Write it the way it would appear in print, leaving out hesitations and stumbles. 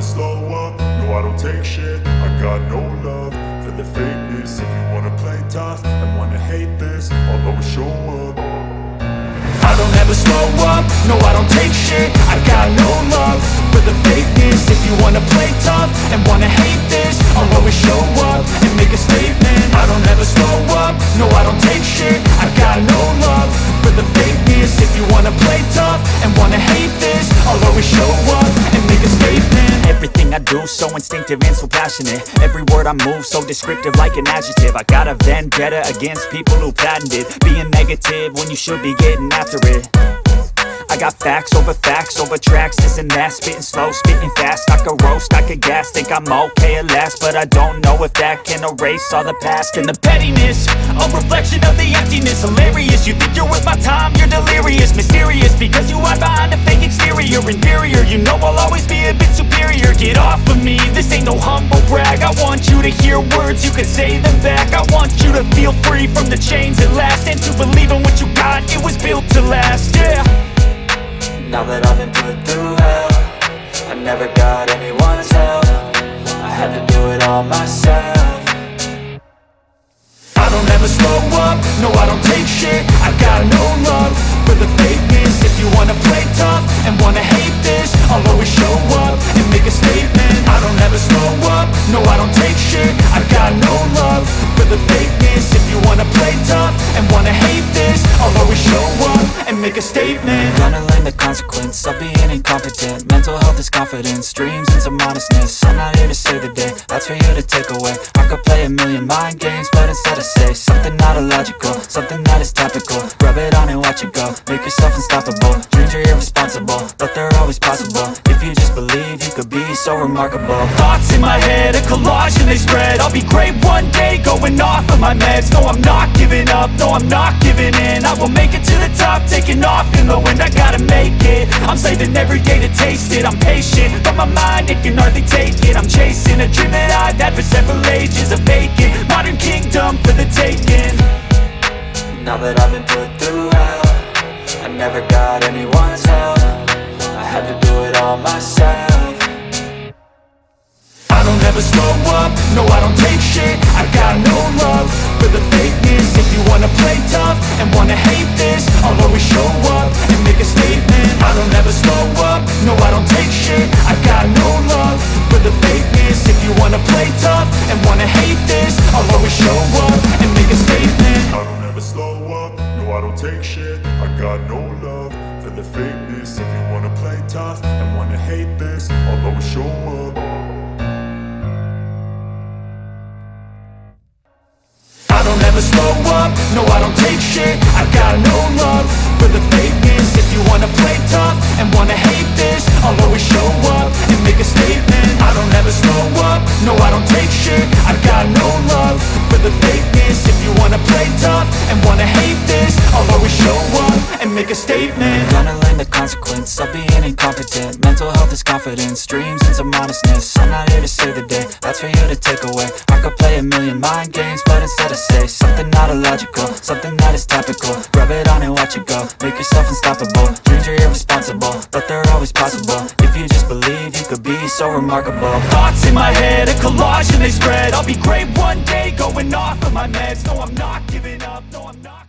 slow up, no I don't take shit. I got no love for the fakeness. If you wanna play tough and wanna hate this, I'll always show up. I don't ever slow up, no I don't take shit. I got no love for the fakeness. If you wanna play tough and wanna hate this, I'll always show up and make a statement. I don't ever slow up, no I don't take shit. I got no love for the fakeness. If you wanna play tough and wanna hate this, I'll always show up and make a statement. Everything I do so instinctive and so passionate. Every word I move so descriptive like an adjective. I got a vendetta against people who patented being negative when you should be getting after it. I got facts over tracks, this and that. Spitting slow, spitting fast. I could roast, I could gas. Think I'm okay at last, but I don't know if that can erase all the past. And the pettiness, a reflection of the emptiness. Hilarious, you think you're worth my time, you're delirious. Mysterious, because you hide behind a fake exterior. Inferior, you know I'll always be a bit superior. Get off of me, this ain't no humble brag. I want you to hear words, you can say them back. I want you to feel free from the chains at last, and to believe in what you got, it was built to last, yeah. Now that I've been put through hell, I never got anyone's help. I had to do it all myself. I don't ever slow up, no I don't take shit. I got no love for the fakeness. If you wanna play tough and wanna hate this, I'll always show up and make a statement. I don't ever slow up, no I don't take shit. I got no love for the fakeness. If you wanna play tough and wanna hate this, I'll always show up and make a statement. Gonna learn the consequence of being incompetent. Mental health is confidence, dreams and some honestness. I'm not here to save the day, that's for you to take away. I could play a million mind games, but instead I say something not illogical, something that is topical. Rub it on and watch it go, make yourself unstoppable. Dreams are irresponsible, but they're always possible. If you just believe, you could be so remarkable. Thoughts in my head, a collage and they spread. I'll be great one day, going off of my meds. No, I'm not giving up, no, I'm not giving in. I will make it to the top, taking off in the wind. I gotta make it, I'm saving every day to taste it. I'm patient, but my mind, it can hardly take it. I'm chasing a dream that I've had for several ages. A vacant, modern kingdom for the taking. Now that I've been put through hell, I never got anyone's help. I had to do it all myself. I don't ever slow up, no I don't take shit. I got no love for the fakeness. If you wanna play tough and wanna hate this, I'll always show up and make a statement. I don't ever slow up, no I don't take shit. I got no love for the fakeness. If you wanna play tough and wanna hate this, I'll always show up and make a statement. I don't ever slow up, no I don't take shit. I got no love for the fakeness. If you wanna play tough and wanna hate this, I'll always show up. I don't ever slow up, no I don't take shit. I got no love for the fakeness. If you wanna play tough and wanna hate this, I'll always show up and make a statement. I don't ever slow up, no I don't take shit. I got no love for the fakeness. If you wanna play tough and wanna hate this, I'll always show up and make a statement. Gonna learn the consequence of being incompetent. Mental health is confidence, dreams and some honestness. I'm not here to save the day, that's for you to take away. I could play a million mind games, but instead I say something not illogical, something that is topical. Rub it on and watch it go, make yourself unstoppable. Dreams are irresponsible, but they're always possible. If you just believe, you could be so remarkable. Thoughts in my head, a collage and they spread. I'll be great one day, going off of my meds. No, I'm not giving up, no, I'm not